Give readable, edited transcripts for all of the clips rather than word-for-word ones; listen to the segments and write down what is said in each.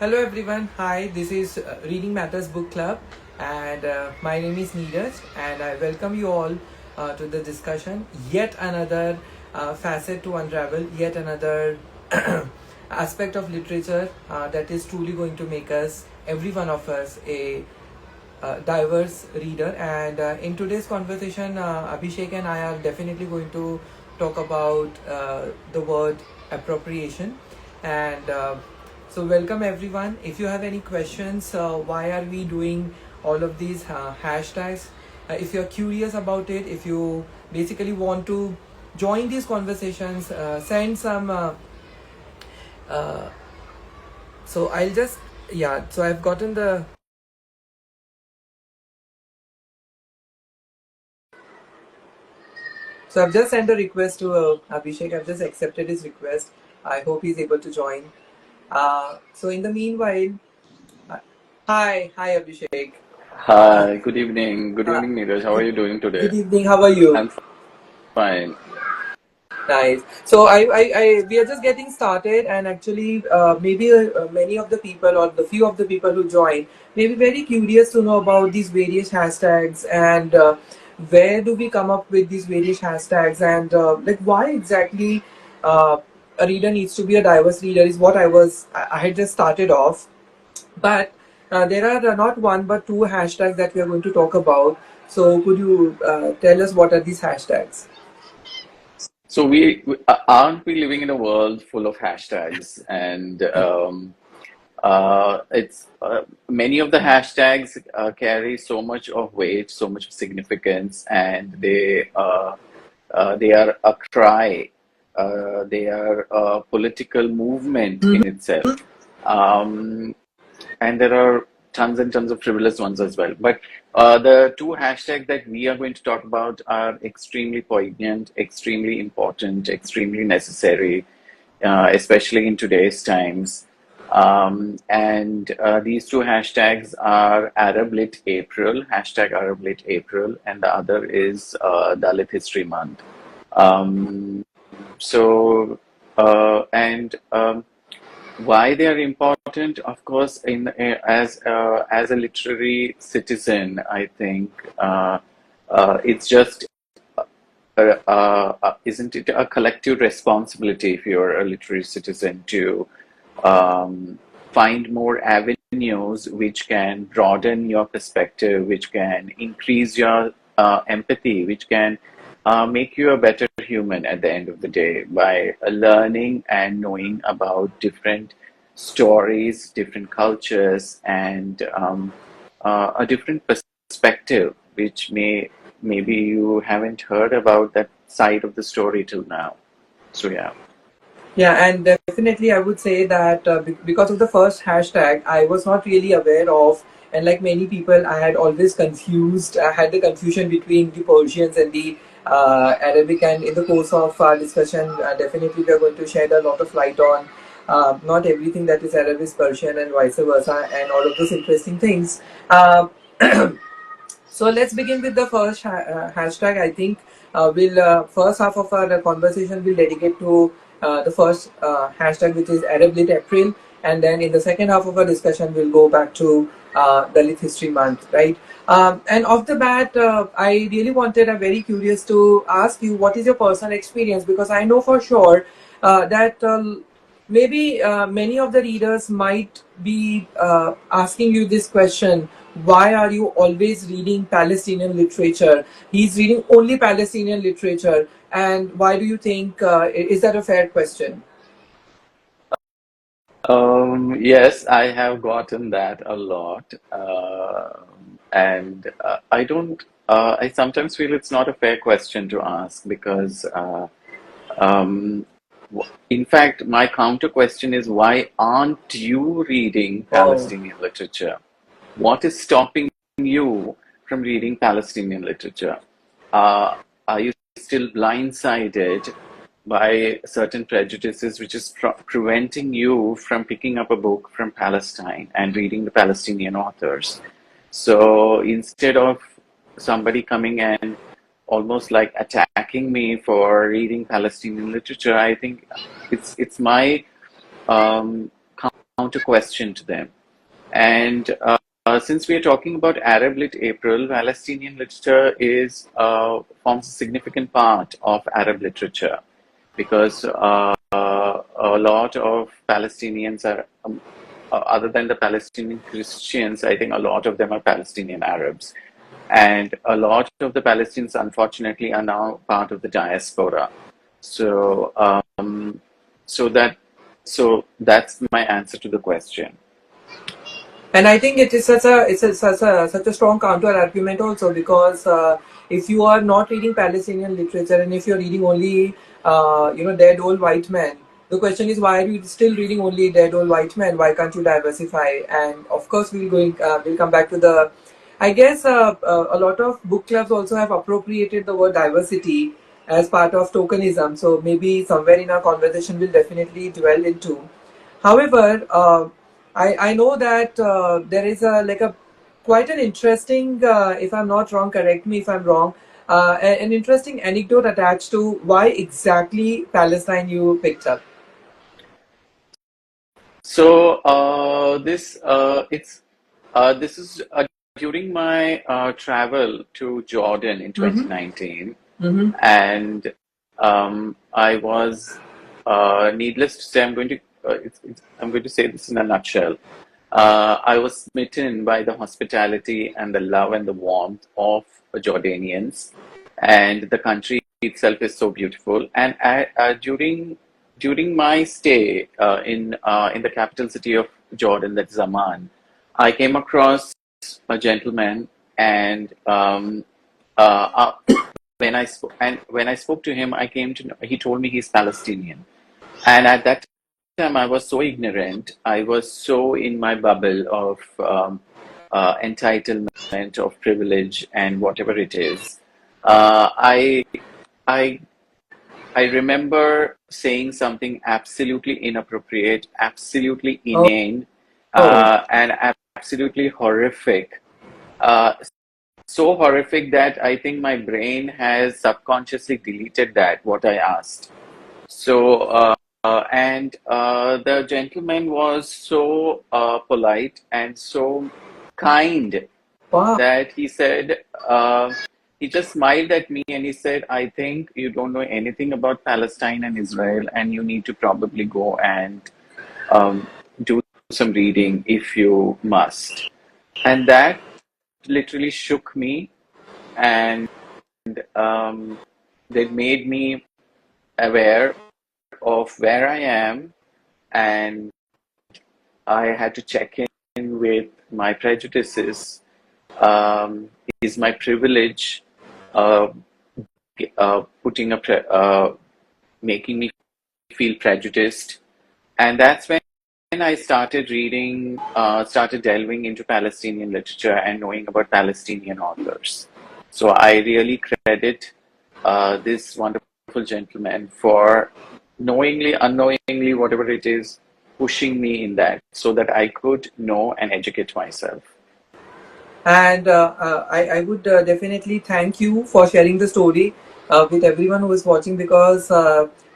Hello everyone. Hi, this is Reading Matters Book Club, and my name is Neeraj, and I welcome you all to the discussion. Yet another facet to unravel, yet another aspect of literature that is truly going to make us, every one of us, a diverse reader. And in today's conversation, Abhishek and I are definitely going to talk about the word appropriation. And so, welcome everyone. If you have any questions, why are we doing all of these hashtags? If you're curious about it, if you basically want to join these conversations, send some. Uh, so I'll just yeah. So I've gotten the. So I've just sent a request to Abhishek. I've just accepted his request. I hope he's able to join. So in the meanwhile, uh, hi Abhishek. Uh, Hi, good evening. Good uh, evening, Neeraj. How are good, you doing good today? evening. How are you? I'm fine. Nice. So we are just getting started, and actually, maybe many of the people or the few of the people who join may be very curious to know about these various hashtags and where do we come up with these various hashtags and like why exactly uh, a reader needs to be a diverse reader is what I had just started off, but there are not one but two hashtags that we are going to talk about. So could you tell us what are these hashtags? So aren't we living in a world full of hashtags? And it's many of the hashtags carry so much of weight, so much of significance, and they are a cry. They are a political movement in itself. Um, and there are tons and tons of frivolous ones as well. But the two hashtags that we are going to talk about are extremely poignant, extremely important, extremely necessary, especially in today's times. And these two hashtags are Arab Lit April, hashtag Arab Lit April, and the other is Dalit History Month. Um, so, and why they are important, of course, in as a literary citizen, I think it's just isn't it a collective responsibility if you're a literary citizen to um, find more avenues which can broaden your perspective, which can increase your empathy, which can make you a better human at the end of the day by learning and knowing about different stories, different cultures, and a different perspective, which maybe you haven't heard about that side of the story till now. So yeah. Yeah, and definitely I would say that because of the first hashtag, I was not really aware of, and like many people, I had always confused, I had the confusion between the Persians and the Arabic, and in the course of our discussion, definitely we are going to shed a lot of light on not everything that is Arab is Persian and vice versa, and all of those interesting things. So let's begin with the first hashtag. I think we'll first half of our conversation will dedicate to the first hashtag, which is Arab Lit April, and then in the second half of our discussion, we'll go back to Dalit History Month, right? And off the bat, I really wanted, I'm very curious to ask you, what is your personal experience? Because I know for sure that maybe many of the readers might be asking you this question: why are you always reading Palestinian literature? He's reading only Palestinian literature, and why do you think is that a fair question? Yes, I have gotten that a lot. And I don't, I sometimes feel it's not a fair question to ask because, um, in fact, my counter question is why aren't you reading Oh, Palestinian literature? What is stopping you from reading Palestinian literature? Are you still blindsided by certain prejudices which is preventing you from picking up a book from Palestine and reading the Palestinian authors? So instead of somebody coming and almost like attacking me for reading Palestinian literature, I think it's my um, mount a question to them. And since we are talking about Arab Lit April, Palestinian literature is forms a significant part of Arab literature because a lot of Palestinians are, other than the Palestinian Christians, I think a lot of them are Palestinian Arabs. And a lot of the Palestinians, unfortunately, are now part of the diaspora. So, so that, so that's my answer to the question. And I think it is such a strong counter argument also, because if you are not reading Palestinian literature and if you're reading only dead old white men, the question is, why are you still reading only dead old white men? Why can't you diversify? And of course we'll come back to the, I guess a lot of book clubs also have appropriated the word diversity as part of tokenism. So maybe somewhere in our conversation we'll definitely dwell into. However, I know that there is a quite an interesting, if I'm not wrong, correct me if I'm wrong, an interesting anecdote attached to why exactly Palestine you picked up. So this is during my travel to Jordan in Mm-hmm. 2019, Mm-hmm. and I was needless to say, I'm going to say this in a nutshell. I was smitten by the hospitality and the love and the warmth of Jordanians, and the country itself is so beautiful. And during my stay in the capital city of Jordan, that's Amman, I came across a gentleman, and when I spoke to him, I came to know, he told me he's Palestinian, and at that time I was so ignorant. I was so in my bubble of entitlement, of privilege, and whatever it is. I I I remember saying something absolutely inappropriate, absolutely Oh, inane, oh, and absolutely horrific. Uh, so horrific that I think my brain has subconsciously deleted that, what I asked. So, and the gentleman was so polite and so kind wow. that he said, he just smiled at me and he said, I think you don't know anything about Palestine and Israel, and you need to probably go and um, do some reading if you must. And that literally shook me, and um, that made me aware of where I am, and I had to check in with my prejudices. Um, is my privilege uh, putting making me feel prejudiced? And that's when I started reading, started delving into Palestinian literature and knowing about Palestinian authors. So I really credit this wonderful gentleman for knowingly, unknowingly, whatever it is, pushing me in that so that I could know and educate myself. And I would definitely thank you for sharing the story with everyone who is watching, because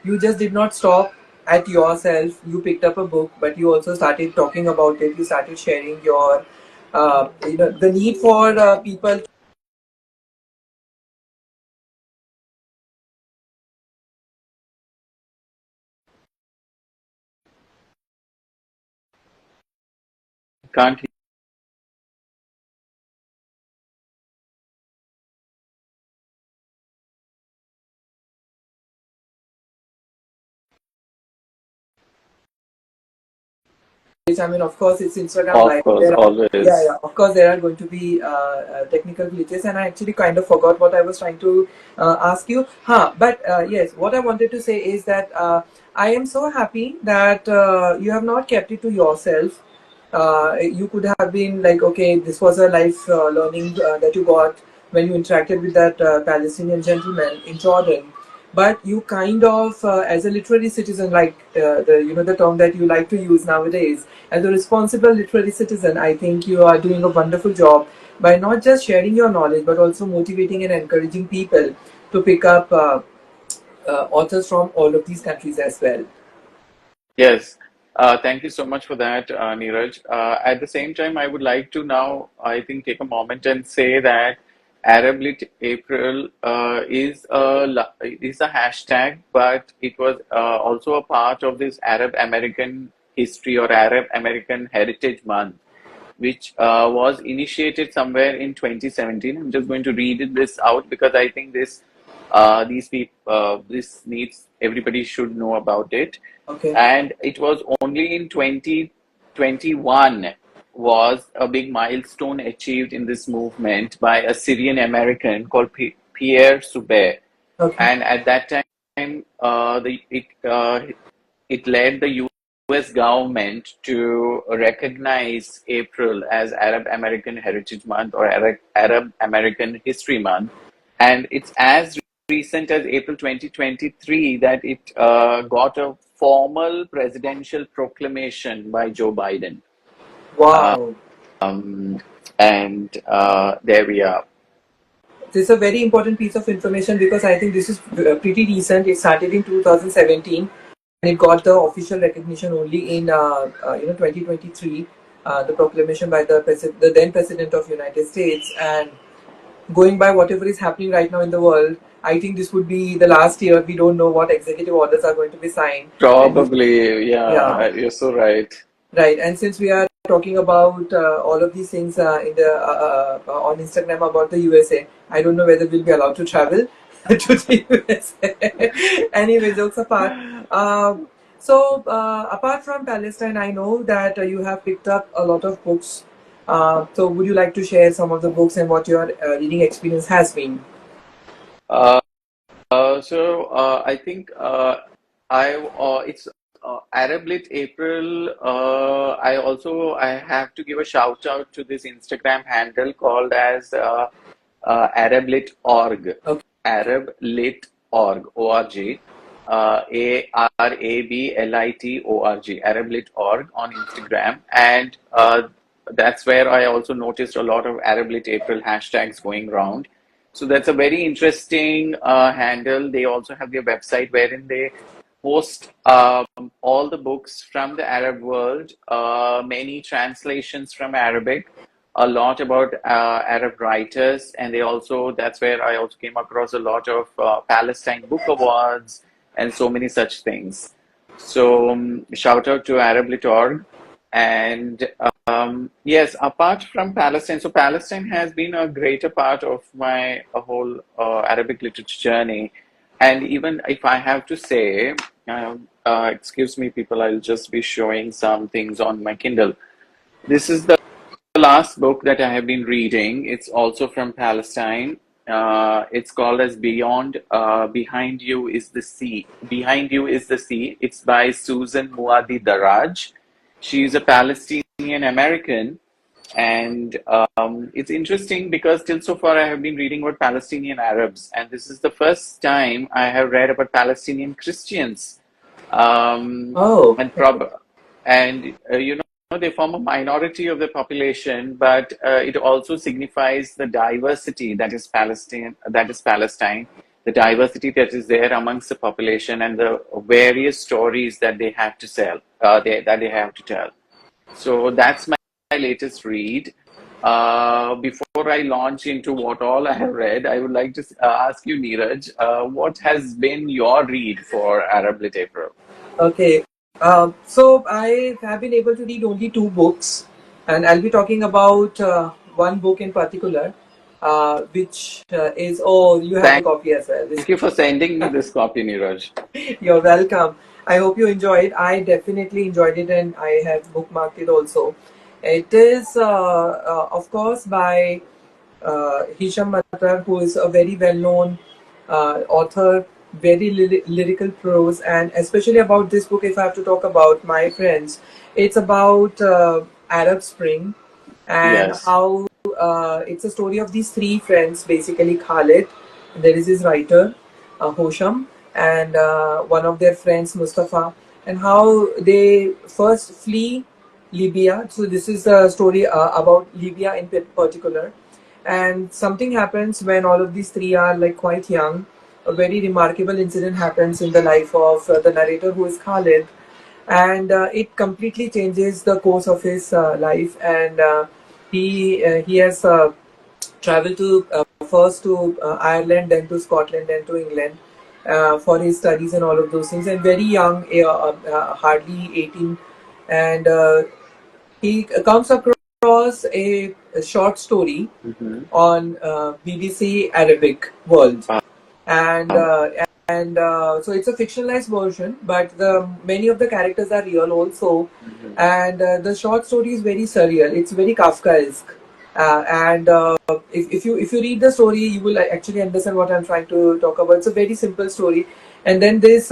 you just did not stop at yourself. You picked up a book, but you also started talking about it. You started sharing your, the need for people. Can't I mean, of course, it's Instagram Of Live. course, There are, yeah, always. yeah. Of course, there are going to be technical glitches, and I actually kind of forgot what I was trying to ask you. Huh? But yes, what I wanted to say is that I am so happy that you have not kept it to yourself. You could have been like, okay, this was a life learning that you got when you interacted with that Palestinian gentleman in Jordan. But you kind of, as a literary citizen, like the term that you like to use nowadays, as a responsible literary citizen, I think you are doing a wonderful job by not just sharing your knowledge, but also motivating and encouraging people to pick up authors from all of these countries as well. Yes. Thank you so much for that, Neeraj. At the same time, I would like to now, I think, take a moment and say that Arab Lit April is a hashtag, but it was also a part of this Arab American history or Arab American Heritage Month, which was initiated somewhere in 2017. I'm just going to read this out because I think this needs everybody should know about it. Okay. And it was only in 2021 was a big milestone achieved in this movement by a Syrian American called Pierre Soubet. Okay. And at that time, it led the US government to recognize April as Arab American Heritage Month or Arab American History Month. And it's as recent as April 2023 that it got a formal presidential proclamation by Joe Biden. Wow. Um, and there we are. This is a very important piece of information because I think this is pretty recent. It started in 2017 and it got the official recognition only in 2023. The proclamation by the then president of United States, and going by whatever is happening right now in the world, I think this would be the last year. We don't know what executive orders are going to be signed. Probably, Yeah. yeah, you're so right. Right, and since we are talking about all of these things on Instagram about the USA, I don't know whether we'll be allowed to travel to the USA. Anyway, jokes apart. Apart from Palestine, I know that you have picked up a lot of books. So, would you like to share some of the books and what your reading experience has been? Uh, I think it's Arab Lit April. I have to give a shout out to this Instagram handle called as Arablit.org. Okay. Arablit.org. O-R-G. Arablit.org. Arablit.org on Instagram. And that's where I also noticed a lot of Arab Lit April hashtags going around. So that's a very interesting handle. They also have their website wherein they post all the books from the Arab world, many translations from Arabic, a lot about Arab writers, and that's where I also came across a lot of Palestine Book Awards and so many such things. So shout out to Arab.org. And yes, apart from Palestine, so Palestine has been a greater part of my whole Arabic literature journey. And even if I have to say, excuse me, people, I'll just be showing some things on my Kindle. This is the last book that I have been reading. It's also from Palestine. It's called as Behind You is the Sea. Behind You is the Sea. It's by Susan Muadi Daraj. She's a Palestinian American, and it's interesting because till so far I have been reading about Palestinian Arabs, and this is the first time I have read about Palestinian Christians. Oh. They form a minority of the population, but it also signifies the diversity that is Palestine, the diversity that is there amongst the population, and the various stories that they have to tell. So that's my latest read. Before I launch into what all I have read, I would like to ask you, Neeraj, what has been your read for Arab Lit April? Okay. So I have been able to read only two books, and I'll be talking about one book in particular, which is, oh, you have a copy as well. Thank you for sending me this copy, Neeraj. You're welcome. I hope you enjoyed. I definitely enjoyed it, and I have bookmarked it also. It is, of course, by Hisham Matar, who is a very well-known author, very lyrical prose, and especially about this book, if I have to talk about my friends, it's about Arab Spring and Yes. how it's a story of these three friends, basically Khalid, there is his writer, Hosham, and one of their friends, Mustafa, and how they first flee Libya. So this is a story about Libya in particular. And something happens when all of these three are like quite young. A very remarkable incident happens in the life of the narrator, who is Khalid. and it completely changes the course of his life. And he has traveled to first to Ireland, then to Scotland, then to England for his studies and all of those things. And very young, hardly 18, and he comes across a short story Mm-hmm. on BBC Arabic World, and Wow. so it's a fictionalized version, but the many of the characters are real also, Mm-hmm. and the short story is very surreal. It's very Kafkaesque, and if you read the story, you will actually understand what I'm trying to talk about. It's a very simple story, and then this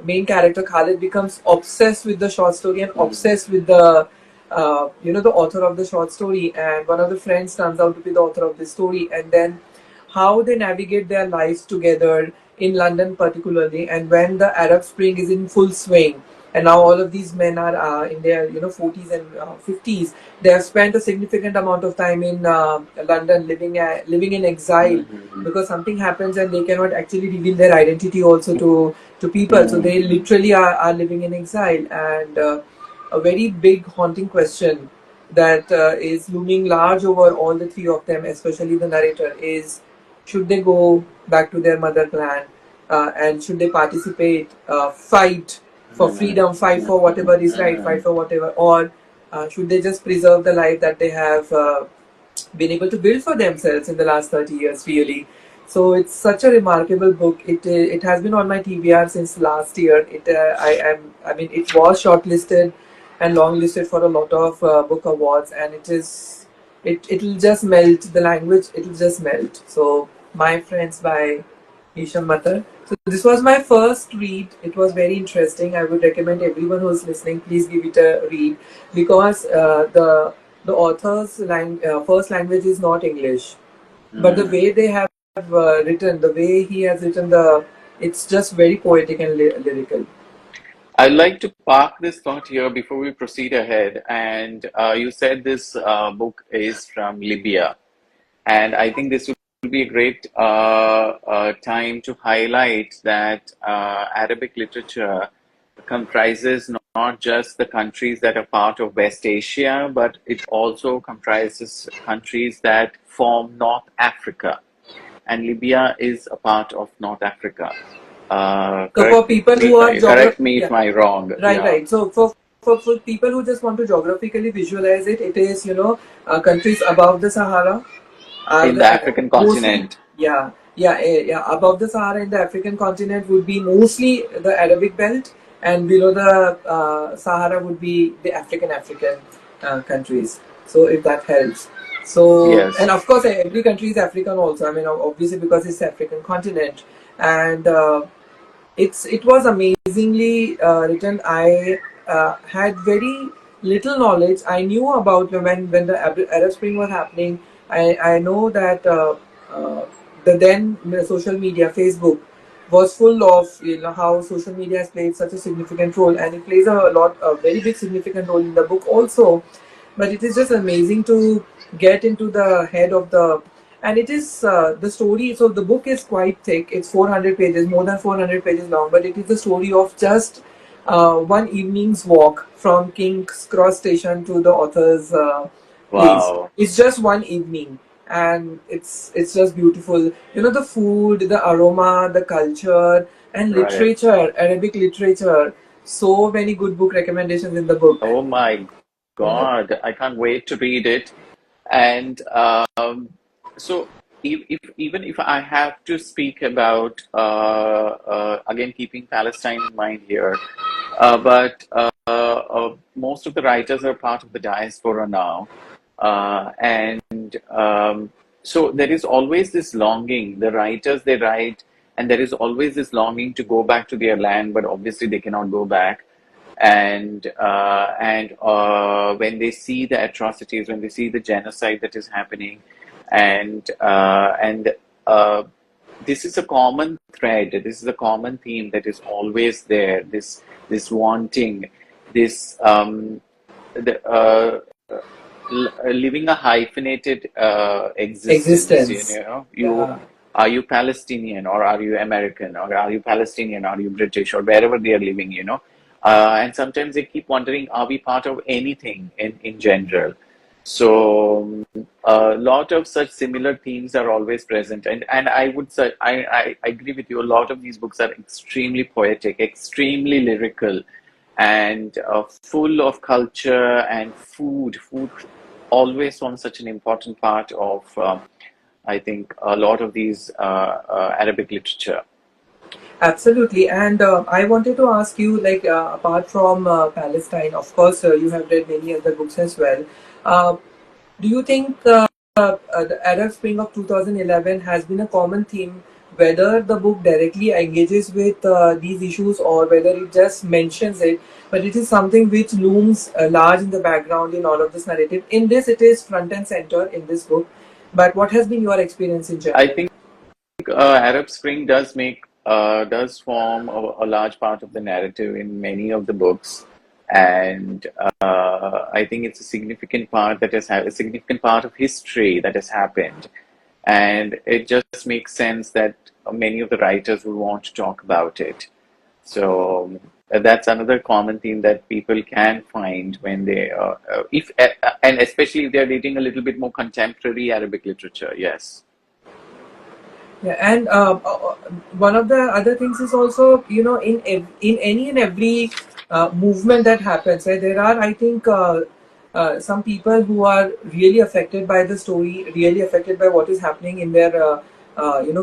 main character Khalid becomes obsessed with the short story and Mm-hmm. obsessed with the the author of the short story, and one of the friends turns out to be the author of this story, and then how they navigate their lives together in London, particularly, and when the Arab Spring is in full swing, and now all of these men are in their 40s and 50s. They have spent a significant amount of time in London, living in exile, Mm-hmm. because something happens and they cannot actually reveal their identity also to people. So they Mm-hmm. literally are living in exile, and a very big haunting question that is looming large over all the three of them, especially the narrator, is should they go back to their motherland, and should they participate, fight for freedom, fight for whatever is right, fight for whatever, or should they just preserve the life that they have been able to build for themselves in the last 30 years, really. So it's such a remarkable book. It has been on my TBR since last year. I mean, it was shortlisted and longlisted for a lot of book awards, and it'll just melt the language. It'll just melt. So My Friends by Hisham Matar. So this was my first read. It was very interesting. I would recommend everyone who's listening, please give it a read, because the author's first language is not English, but the way they have written, the way he has written it's just very poetic and lyrical. I'd like to park this thought here before we proceed ahead. And you said this book is from Libya. And I think this would be a great time to highlight that Arabic literature comprises not just the countries that are part of West Asia, but it also comprises countries that form North Africa. And Libya is a part of North Africa. So for people who are Correct me if I'm wrong. right, Yeah, right. So for people who just want to geographically visualize it, it is countries above the Sahara are in the African mostly, continent. yeah, above the Sahara in the African continent would be mostly the Arabic belt, and below the Sahara would be the African countries. So if that helps. So, and Yes. of course every country is African also. I mean, obviously, because it's the African continent, and it was amazingly written. I had very little knowledge. I knew about when the Arab Spring was happening. I know that the then social media, Facebook, was full of how social media has played such a significant role, and it plays a very big significant role in the book also. But it is just amazing to get into the head of the, and it is the story. So the book is quite thick. It's 400 pages, more than 400 pages long, but it is the story of just one evening's walk from King's Cross station to the author's place. Wow. It's just one evening, and it's just beautiful. The food, the aroma, the culture, and Right. literature, Arabic literature. So many good book recommendations in the book. Oh my God. I can't wait to read it. And so, even if I have to speak about, again, keeping Palestine in mind here, but most of the writers are part of the diaspora now. And so there is always this longing. The writers, they write, and there is always this longing to go back to their land, but obviously they cannot go back. And when they see the atrocities, when they see the genocide that is happening, and uh, this is a common thread. This is a common theme that is always there. This wanting, this living a hyphenated existence. Existence. You Yeah. are you Palestinian, or are you American, or are you Palestinian, are you British, or wherever they are living. And sometimes they keep wondering, are we part of anything in general? So a lot of such similar themes are always present, and I would say I agree with you. A lot of these books are extremely poetic, extremely lyrical, and full of culture and food. Food always forms such an important part of, I think, a lot of these Arabic literature. Absolutely. And I wanted to ask you, like, apart from Palestine, of course, you have read many other books as well. Uh, do you think the Arab Spring of 2011 has been a common theme, whether the book directly engages with these issues or whether it just mentions it, but it is something which looms large in the background in all of this narrative? In this, it is front and center in this book. But what has been your experience in I general? think Arab Spring does form a large part of the narrative in many of the books, and I think it's a significant part that has a significant part of history that has happened, and it just makes sense that many of the writers will want to talk about it. So that's another common theme that people can find when they if and especially if they're reading a little bit more contemporary Arabic literature. Yes. Yeah, and one of the other things is also, in any and every movement that happens, right, there are, I think, some people who are really affected by the story, really affected by what is happening in their,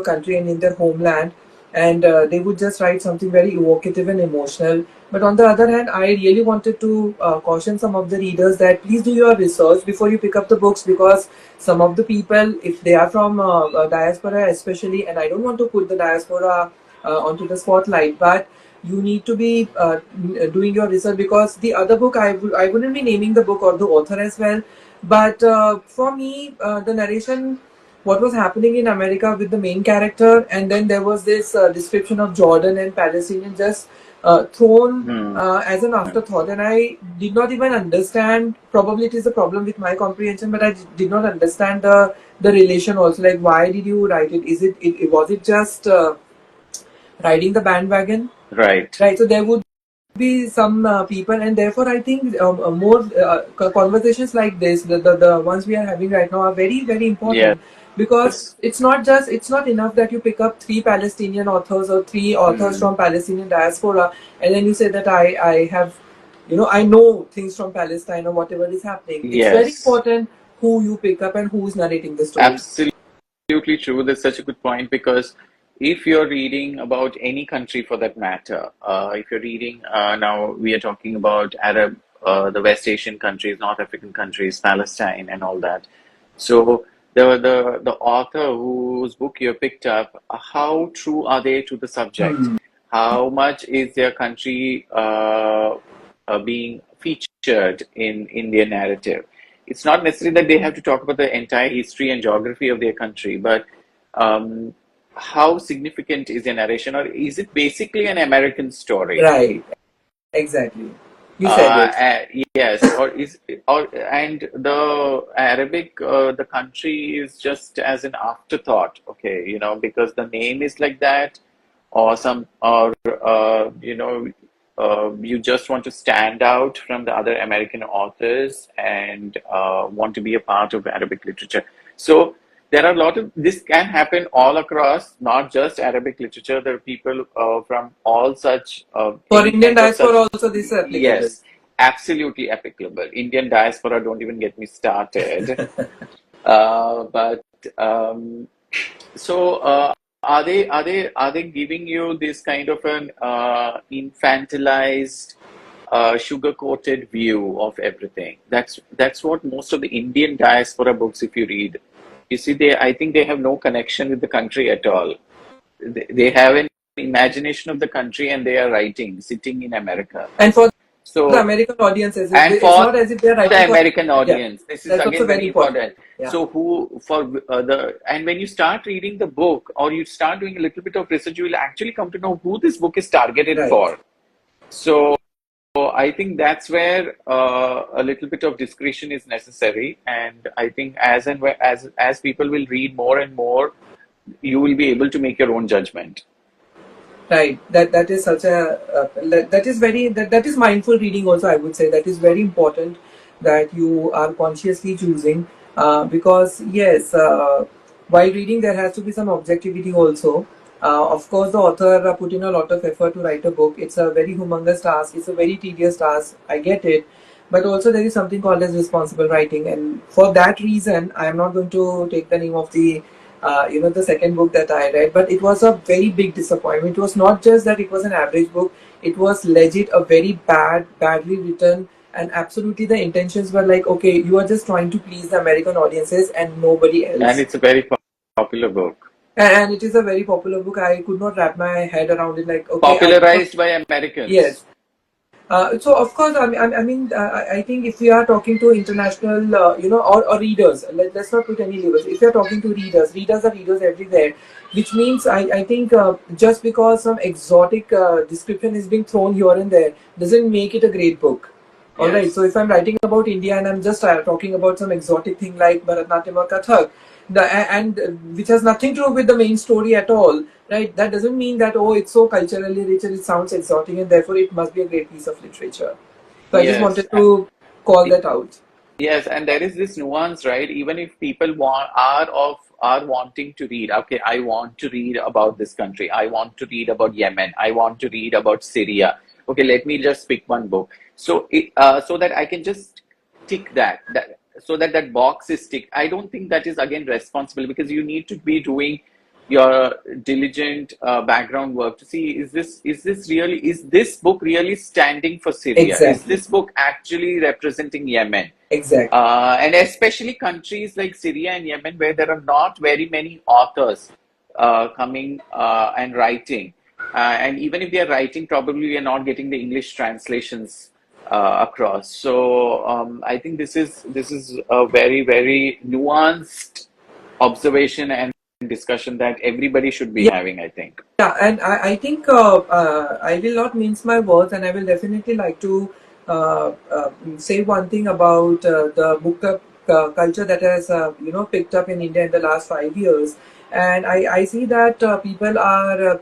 country and in their homeland, and they would just write something very evocative and emotional. But on the other hand, I really wanted to caution some of the readers that please do your research before you pick up the books, because some of the people, if they are from diaspora especially, and I don't want to put the diaspora onto the spotlight, but you need to be doing your research, because the other book, I wouldn't be naming the book or the author as well, but for me, the narration, what was happening in America with the main character, and then there was this description of Jordan and Palestinian just thrown Hmm. as an afterthought, and I did not even understand. Probably it is a problem with my comprehension, but I did not understand the relation also. Like, why did you write it? Was it just riding the bandwagon? Right. Right. So there would be some people, and therefore I think more conversations like this, the ones we are having right now, are very, very Yes. important, because it's not enough that you pick up three Palestinian authors or three authors Hmm. from Palestinian diaspora, and then you say that I have, I know things from Palestine or whatever is happening. It's very Yes. important who you pick up and who's narrating the story. Absolutely true. That's such a good point because if you're reading about any country for that matter, if you're reading now, we are talking about the West Asian countries, North African countries, Palestine, and all that. So the author whose book you picked up, how true are they to the subject? Hmm. How much is their country being featured in their narrative? It's not necessary that they have to talk about the entire history and geography of their country, but um, how significant is the narration, or is it basically an American story? Right. Exactly. You said it. Yes, or and the Arabic, the country is just as an afterthought, okay, because the name is like that, or you just want to stand out from the other American authors and want to be a part of Arabic literature. So there are a lot of this can happen all across, not just Arabic literature. There are people from all such For any Indian kind of diaspora such. also, this is applicable. Yes, absolutely applicable. Indian diaspora, don't even get me started. But so are they giving you this kind of an infantilized, sugar-coated view of everything? That's what most of the Indian diaspora books, if you read, you see, I think they have no connection with the country at all. They have an imagination of the country and they are writing, sitting in America. And for the So American audiences, and it's for not as if they're writing the for. American Yeah, audience, this is that's also again very very important. important. Yeah. So, who for the and when you start reading the book or you start doing a little bit of research, you will actually come to know who this book is targeted Right. for. So, I think that's where a little bit of discretion is necessary. And I think as people will read more and more, you will be able to make your own judgment. Right. That is such a that is very that is mindful reading also. I would say that is very important that you are consciously choosing because yes, while reading there has to be some objectivity also. Of course, the author put in a lot of effort to write a book. It's a very humongous task. It's a very tedious task. I get it, but also there is something called as responsible writing, and for that reason, I am not going to take the name of the the second book that I read, but it was a very big disappointment. It was not just that it was an average book, it was legit a very badly written, and absolutely the intentions were like, okay, you are just trying to please the American audiences and nobody And else. it's a very popular book. And it is a very popular book. I could not wrap my head around it. Like, okay, I Popularized by Americans. yes. So of course, I think if we are talking to international, or readers, let's not put any labels. If you are talking to readers, readers are readers everywhere, which means I think just because some exotic description is being thrown here and there doesn't make it a great book. All right. So Yes. if I'm writing about India and I'm just talking about some exotic thing like Bharatnatyam or Kathak, and which has nothing to do with the main story at all, right? That doesn't mean that oh, it's so culturally rich and it sounds exotic and therefore it must be a great piece of literature. So I just Yes. wanted to call that out. Yes, and there is this nuance, right? Even if people are wanting to read, okay, I want to read about this country. I want to read about Yemen. I want to read about Syria. Okay, let me just pick one book. So that I can just tick that so that that box is ticked. I don't think that is again responsible because you need to be doing your diligent background work to see is this book really standing for Syria? Is Exactly. this book actually representing Yemen? Exactly. And especially countries like Syria and Yemen, where there are not very many authors coming and writing. And even if they are writing, probably we are not getting the English translations across. So I think this is a very, very nuanced observation and discussion that everybody should be Yeah. having, I think. Yeah, and I think I will not mince my words, and I will definitely like to say one thing about the book club culture that has picked up in India in the last 5 years, and I see that people are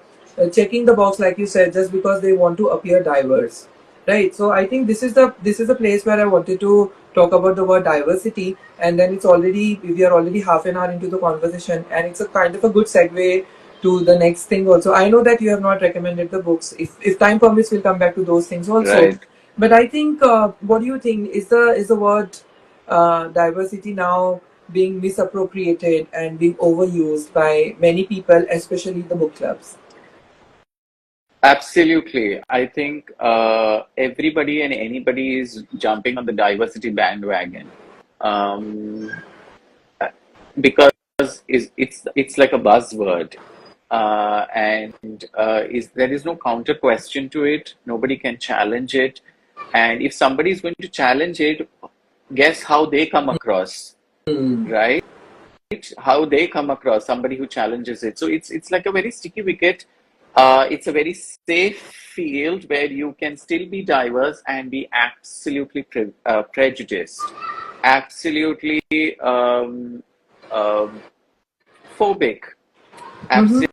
checking the box like you said just because they want to appear diverse, right? So I think this is the place where I wanted to talk about the word diversity, and then we are already half an hour into the conversation, and it's a kind of a good segue to the next thing also. I know that you have not recommended the books. If time permits, we'll come back to those things also. Right. But I think, what do you think? Is the word diversity now being misappropriated and being overused by many people, especially the book clubs? Absolutely. I think everybody and anybody is jumping on the diversity bandwagon um, because it's like a buzzword, and is there is no counter question to it. Nobody can challenge it, and if somebody is going to challenge it, guess how they come across, Hmm. right? How they come across somebody who challenges it. So it's like a very sticky wicket. It's a very safe field where you can still be diverse and be absolutely prejudiced, absolutely um, phobic, Mm-hmm.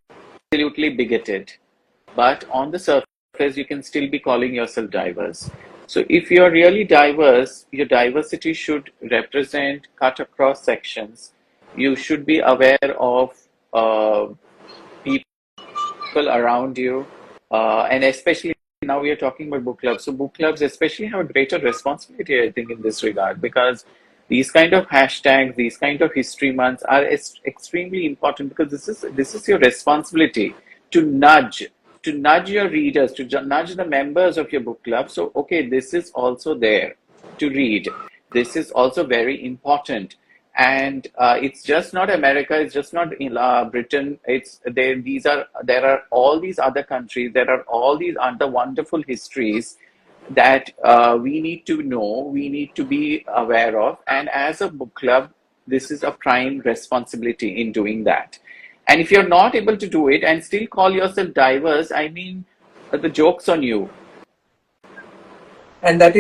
absolutely bigoted. But on the surface, you can still be calling yourself diverse. So if you're really diverse, your diversity should represent cut across sections. You should be aware of uh, people around you, and especially now we are talking about book clubs. So book clubs especially have a greater responsibility, I think, in this regard because these kind of hashtags, these kind of history months are extremely important because this is your responsibility to nudge your readers, to nudge the members of your book club. So okay, this is also there to read. This is also very important, and it's just not America. It's just not in Britain. It's there. There are all these other countries. There are all these other wonderful histories that we need to know. We need to be aware of. And as a book club, this is a prime responsibility in doing that. And if you're not able to do it and still call yourself diverse, I mean, the joke's on you. And that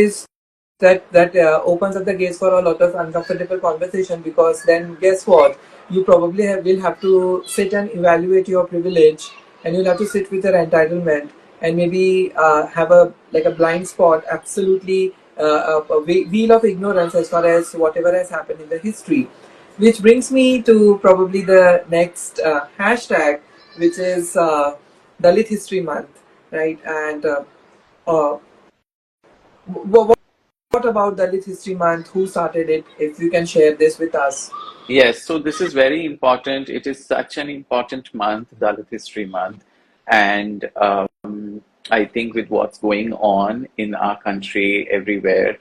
opens up the gates for a lot of uncomfortable conversation because then guess what, you probably will have to sit and evaluate your privilege and you'll have to sit with your entitlement and maybe have a like a blind spot, absolutely a wheel of ignorance as far as whatever has happened in the history. Which brings me to probably the next hashtag, which is Dalit History Month, right? And uh, what about Dalit History Month? Who started it? If you can share this with us. Yes, so this is very important. It is such an important month, Dalit History Month. And I think with what's going on in our country, everywhere,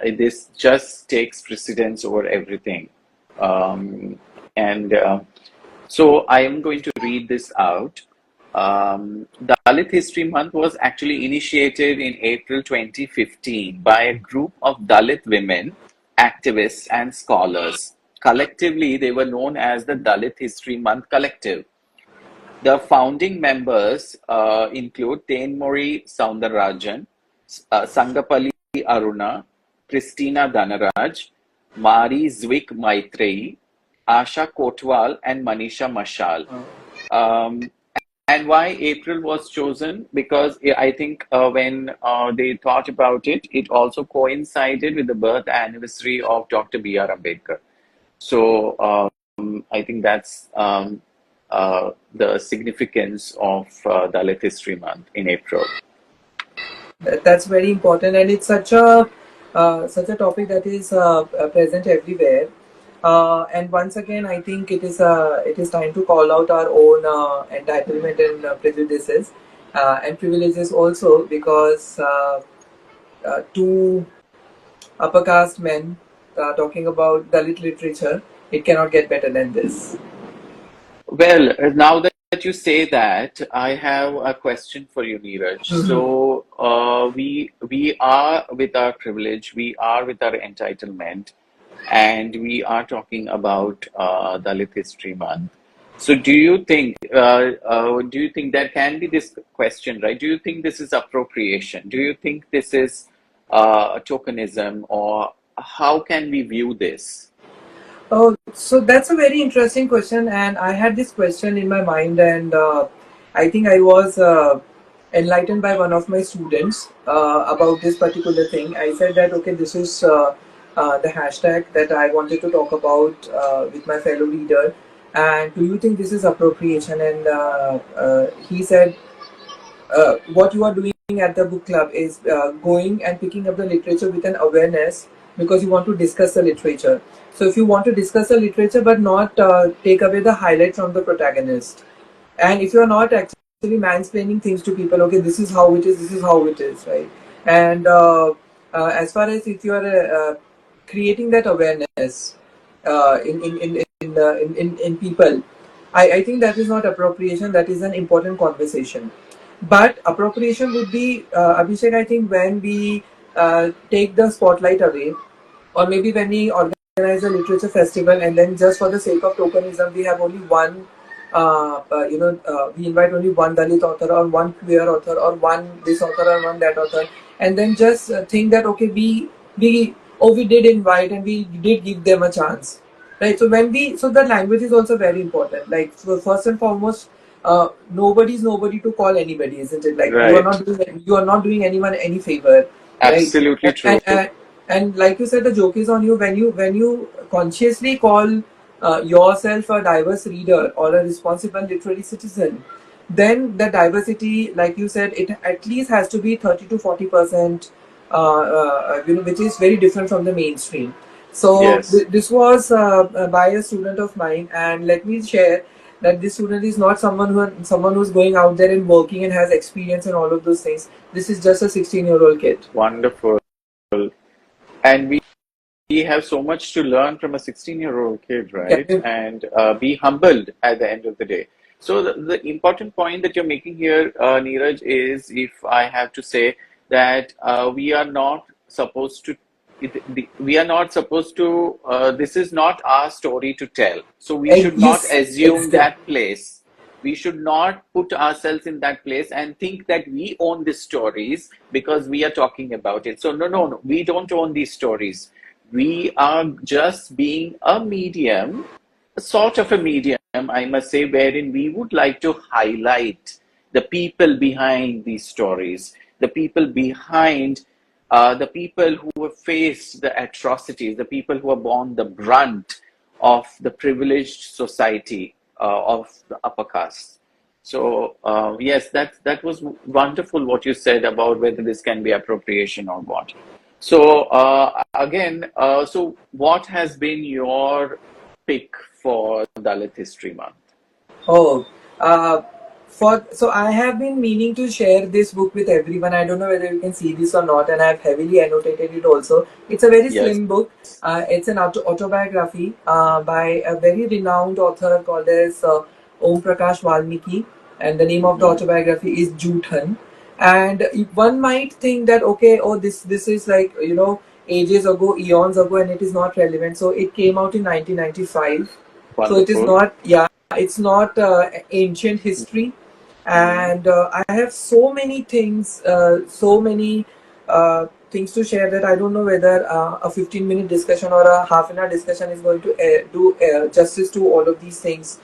this just takes precedence over everything. And so I am going to read this out. Dalit History Month was actually initiated in April 2015 by a group of Dalit women, activists, and scholars. Collectively, they were known as the Dalit History Month Collective. The founding members include Tenmori Soundararajan, Sangapalli Aruna, Christina Dhanaraj, Mari Zwik Maitreyi, Asha Kotwal, and Manisha Mashal. Um, and why April was chosen? Because I think when they thought about it, it also coincided with the birth anniversary of Dr. B.R. Ambedkar. So I think that's the significance of Dalit History Month in April. That's very important, and it's such a topic that is present everywhere. And once again, I think it is time to call out our own entitlement and prejudices and privileges also, because two upper caste men talking about Dalit literature, it cannot get better than this. Well, now that you say that, I have a question for you, Neeraj. So we are with our privilege, we are with our entitlement, and we are talking about Dalit History Month. So do you think there can be this question, right? Do you think this is appropriation? Do you think this is tokenism, or how can we view this? Oh, so that's a very interesting question, and I had this question in my mind, and I think I was enlightened by one of my students about this particular thing. I said that okay, this is the hashtag that I wanted to talk about with my fellow reader, and do you think this is appropriation? And he said what you are doing at the book club is going and picking up the literature with an awareness, because you want to discuss the literature. So if you want to discuss the literature but not take away the highlight from the protagonist, and if you are not actually mansplaining things to people, okay, this is how it is, this is how it is, right? And as far as if you are creating that awareness in people, I think that is not appropriation, that is an important conversation. But appropriation would be, Abhishek, I think when we take the spotlight away, or maybe when we organize a literature festival and then just for the sake of tokenism, we have only one, we invite only one Dalit author or one queer author or one this author or one that author, and then just think that okay, we did invite and we did give them a chance, right? So so the language is also very important. Like, so first and foremost, nobody is nobody to call anybody, isn't it? Like, Right. you are not doing anyone any favor, right? Absolutely true. And like you said, the joke is on you when you consciously call yourself a diverse reader or a responsible literary citizen. Then the diversity, like you said, it at least has to be 30 to 40%, which is very different from the mainstream. So Yes. this was by a student of mine, and let me share that this student is not someone who's going out there and working and has experience and all of those things. This is just a 16-year-old kid. Wonderful. And we have so much to learn from a 16-year-old kid, right? Yeah. And be humbled at the end of the day. So the important point that you're making here, Neeraj, is, if I have to say, that we are not supposed to. We are not supposed to. This is not our story to tell. So we should not Yes, assume exactly. that place. We should not put ourselves in that place and think that we own these stories because we are talking about it. So no, we don't own these stories. We are just being a medium, a sort of a medium, I must say, wherein we would like to highlight the people behind these stories, the people behind the people who have faced the atrocities, the people who have borne the brunt of the privileged society of the upper caste. So yes, that was wonderful what you said about whether this can be appropriation or what. So again, so what has been your pick for Dalit History Month? Oh, uh, so I have been meaning to share this book with everyone. I don't know whether you can see this or not, and I've heavily annotated it also. It's a very Yes. slim book. It's an autobiography by a very renowned author called as Om Prakash Valmiki, and the name of the Mhm. autobiography is Juthan. And one might think that okay, oh, this is like ages ago, eons ago, and it is not relevant. So it came out in 1995. So it is Wonderful. not, yeah, it's not ancient history. Mhm. And I have so many things, things to share that I don't know whether a 15-minute discussion or a half an hour discussion is going to do justice to all of these things.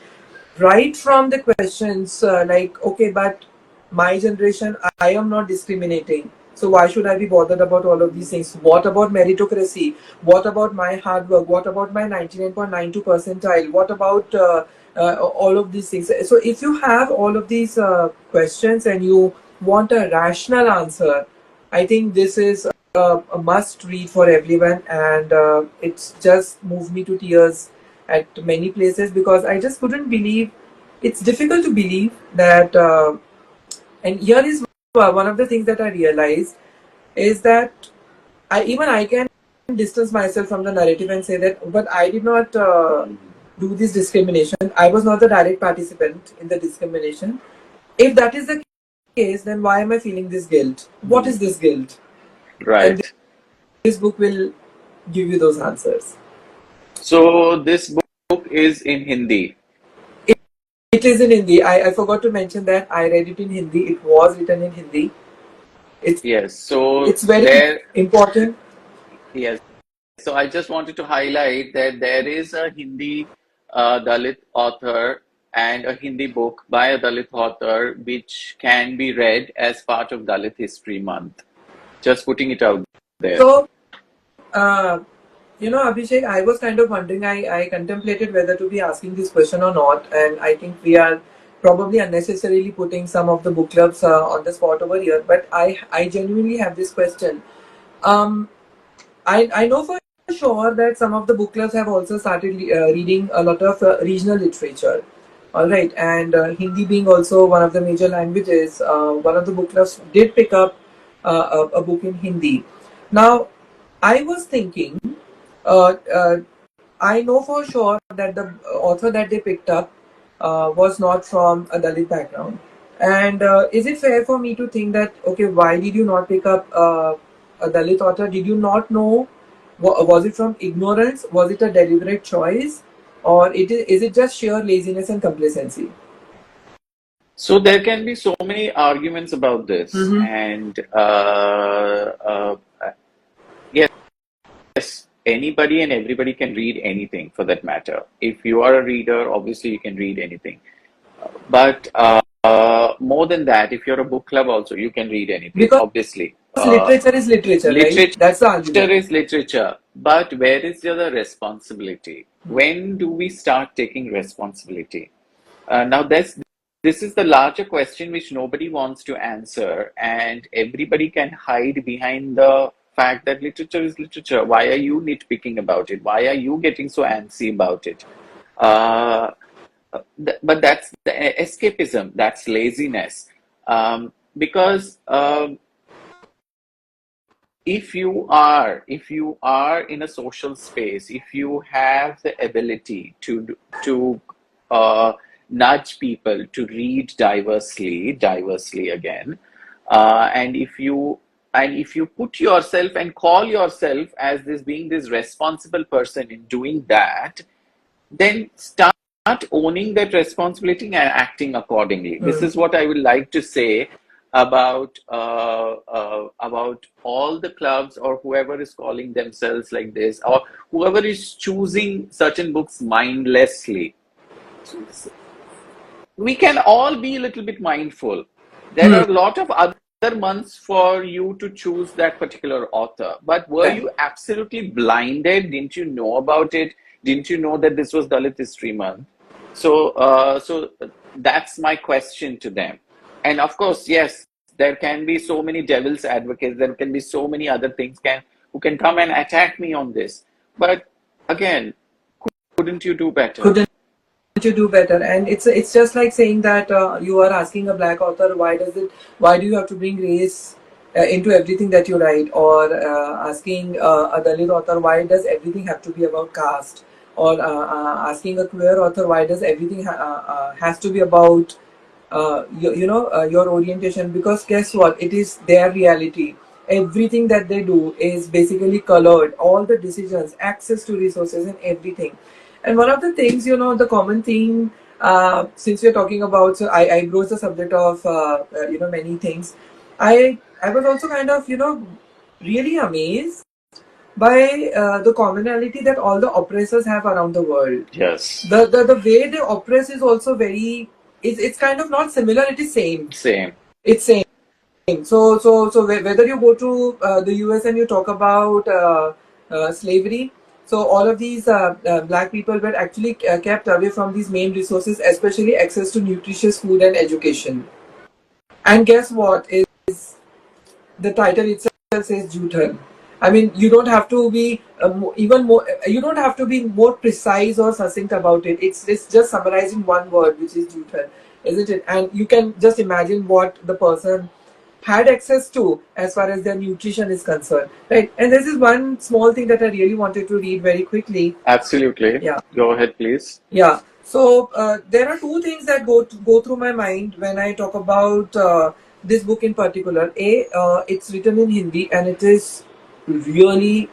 Right from the questions, like, okay, but my generation, I am not discriminating. So why should I be bothered about all of these things? What about meritocracy? What about my hard work? What about my 99.92 percentile? What about all of these things? So if you have all of these questions and you want a rational answer, I think this is a must read for everyone, and it's just moved me to tears at many places because I just couldn't believe. It's difficult to believe that, and here is one of the things that I realized is that I can distance myself from the narrative and say that, but I did not Mhm. do this discrimination. I was not the direct participant in the discrimination. If that is the case, then why am I feeling this guilt? What is Mhm. this guilt? And Right. this book will give you those answers. So this book is in Hindi. It, it is in Hindi. I forgot to mention that I read it in Hindi. It was written in Hindi. It's Yes. So it's very there, important. yes. So I just wanted to highlight that there is a Hindi Dalit author and a Hindi book by a Dalit author which can be read as part of Dalit History Month. Just putting it out there. So, uh, Abhishek, I was kind of wondering. I contemplated whether to be asking this question or not, and I think we are probably unnecessarily putting some of the book clubs on the spot over here. But I genuinely have this question. Um, I know for sure that some of the book clubs have also started reading a lot of regional literature. All right, and Hindi being also one of the major languages, one of the book clubs did pick up a book in Hindi. Now, I was thinking, uh, uh, I know for sure that the author that they picked up was not from a Dalit background. And is it fair for me to think that, okay, why did you not pick up a Dalit author? Did you not know? Was it from ignorance? Was it a deliberate choice? Or is it just sheer laziness and complacency? So there can be so many arguments about this, Mm-hmm. and yes, anybody and everybody can read anything for that matter. If you are a reader, obviously you can read anything. But more than that, if you're a book club, also you can read anything. Because Obviously, literature is literature, right? literature That's the argument. is literature, but where is the other responsibility? When do we start taking responsibility? Now, this is the larger question which nobody wants to answer, and everybody can hide behind the fact that literature is literature. Why are you nitpicking about it? Why are you getting so antsy about it? Uh, but that's the escapism, that's laziness. Because if you are in a social space, if you have the ability to nudge people to read diversely again, and if you put yourself and call yourself as this being this responsible person in doing that, then start owning that responsibility and acting accordingly. This Hmm. is what I would like to say about all the clubs or whoever is calling themselves like this, or whoever is choosing certain books mindlessly. we can all be a little bit mindful. There are a lot of other months for you to choose that particular author. But were you absolutely blinded? Didn't you know about it? Didn't you know that this was Dalit History Month? So that's my question to them. And of course, yes, there can be so many devil's advocates. There can be so many other things who can come and attack me on this. But again, couldn't you do better? Couldn't you do better? And it's just like saying that you are asking a black author, why do you have to bring race into everything that you write, or asking a Dalit author, why does everything have to be about caste, or asking a queer author, why does everything has to be about your orientation? Because guess what, it is their reality. Everything that they do is basically colored, all the decisions, access to resources, and everything. And one of the things, the common theme, since we're talking about, so I broached the subject of many things. I was also kind of really amazed by the commonality that all the oppressors have around the world. Yes. The way they oppress is also very, it's kind of not similar, it is same. It's same. So whether you go to the US and you talk about slavery, so all of these black people were actually kept away from these main resources, especially access to nutritious food and education. And guess what is the title itself says Juthan. I mean, you don't have to be even more. You don't have to be more precise or succinct about it. It's just summarizing one word, which is Juthan, isn't it? And you can just imagine what the person had access to as far as their nutrition is concerned, right? And this is one small thing that I really wanted to read very quickly. Absolutely. Yeah. Go ahead, please. Yeah. So there are two things that go through my mind when I talk about this book in particular. It's written in Hindi and it is really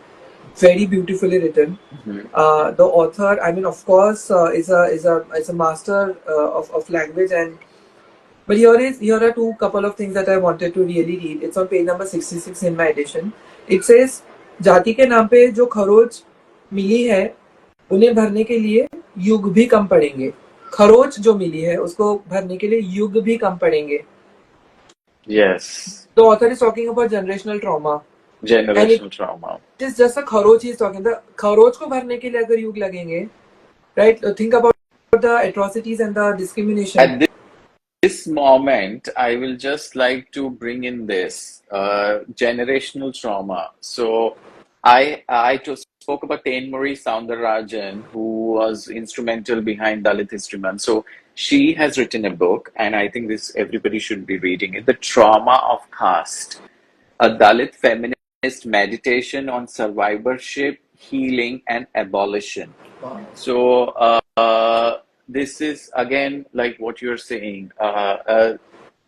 very beautifully written. The author, I mean, of course, is a master of language. And but here are two couple of things that I wanted to really read. It's on page number 66 in my edition. It says, जाति के नाम पे जो खरोच मिली है उन्हें भरने के लिए युग भी कम पड़ेंगे. खरोच जो मिली है उसको भरने के लिए युग भी कम पड़ेंगे. Yes. The author is talking about generational trauma. Generational trauma. It is just a kharoch he is talking. The kharoch को भरने के लिए अगर युग लगेंगे, right? Think about the atrocities and the discrimination. At this moment, I will just like to bring in this generational trauma. So I spoke about Tenmuri Soundararajan, who was instrumental behind Dalit History Month. So she has written a book, and I think this everybody should be reading it. The Trauma of Caste, a Dalit feminist meditation on survivorship, healing, and abolition. Wow. So this is again like what you're saying.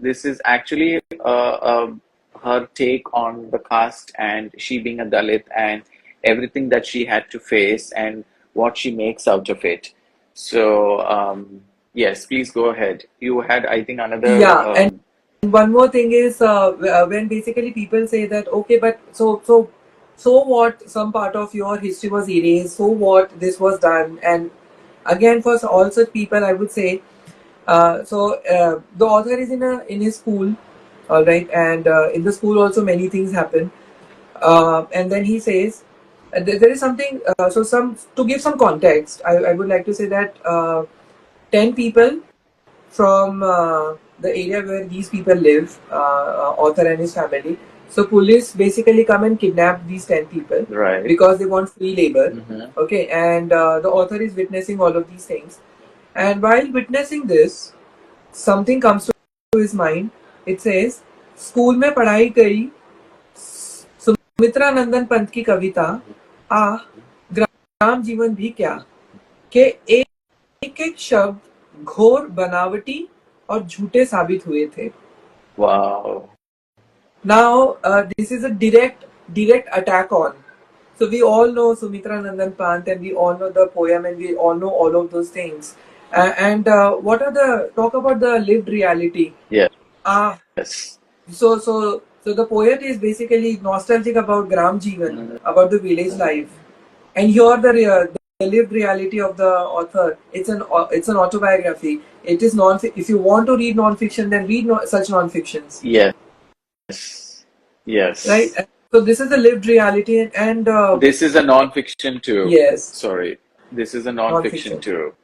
This is actually her take on the caste and she being a Dalit and everything that she had to face and what she makes out of it. So yes, please go ahead. You had, I think, another. Yeah, and one more thing is when basically people say that, okay, but so what? Some part of your history was erased. So what? This was done. And again, for all such people, I would say, the author is in his school, all right, and in the school also many things happen, and then he says there is something. To give some context, I would like to say that 10 people from the area where these people live, author and his family. So police basically come and kidnap these 10 people, right, because they want free labor. Okay, and the author is witnessing all of these things. And while witnessing this, something comes to his mind. It says, school में पढ़ाई गई सुमित्रा नंदन पंत की कविता ग्राम जीवन भी क्या के एक एक शब्द घोर बनावटी और झूठे साबित हुए थे. Wow. Now this is a direct attack on. So we all know Sumitra Nandan Pant and we all know the poem and we all know all of those things. And what are talk about the lived reality? Yes. Yes. So the poet is basically nostalgic about Gram Jeevan, about the village life. And here lived reality of the author. It's an autobiography. It is non. If you want to read non-fiction, then read such non-fictions. Yes. Right. Yes. So this is a lived reality, and This is a non-fiction too. yes, Sorry. This is a non-fiction non-fiction. too.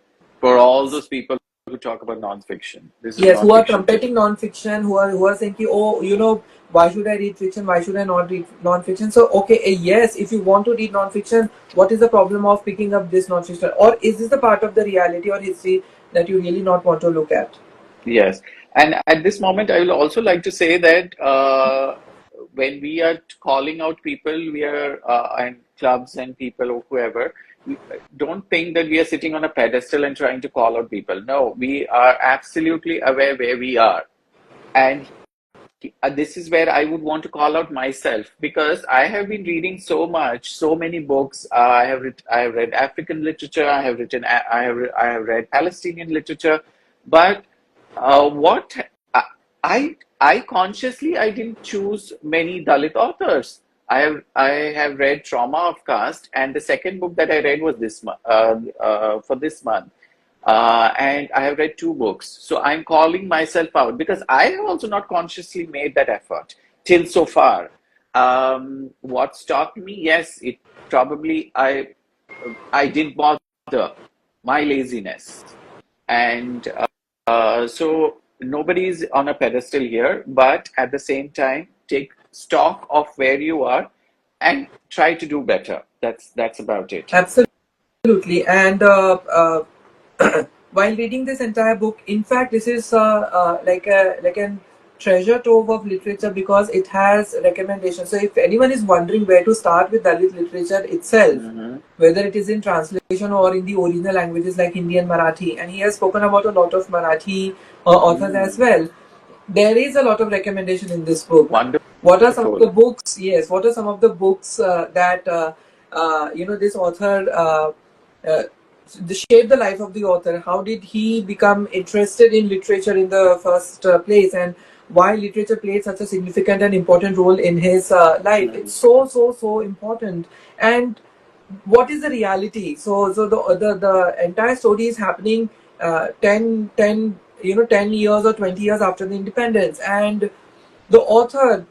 For all those people who talk about non-fiction, this is Yes, who are non-fiction too. competing non-fiction, who are saying, ki, oh, why should I read fiction? Why should I not read non-fiction? So, okay, yes, if you want to read non-fiction, what is the problem of picking up this non-fiction? Or is this the part of the reality or history that you really not want to look at? Yes. And at this moment, I will also like to say that when we are calling out people, we are and clubs and people or whoever, we don't think that we are sitting on a pedestal and trying to call out people. No, we are absolutely aware where we are. And this is where I would want to call out myself because I have been reading so much, so many books. I have read African literature. I have read Palestinian literature, but what I consciously I didn't choose many Dalit authors. I have read Trauma of Caste, and the second book that I read was this for this month. And I have read two books. So I'm calling myself out because I have also not consciously made that effort till so far. What stopped me? Yes, it probably I didn't bother, my laziness, and so nobody's on a pedestal here. But at the same time, take stock of where you are and try to do better. That's about it. Absolutely. And while reading this entire book, in fact, this is like a treasure trove of literature because it has recommendations. So if anyone is wondering where to start with Dalit literature itself, Mm-hmm. whether it is in translation or in the original languages like Hindi and Marathi, and he has spoken about a lot of Marathi authors as well. There is a lot of recommendation in this book. What are some of the Wonderful. books? Yes, what are some of the books that this author shaped the life of the author? How did he become interested in literature in the first place, and why literature played such a significant and important role in his life? Mm. It's so important. And what is the reality? So the entire story is happening 10 years or 20 years after the independence, and the author,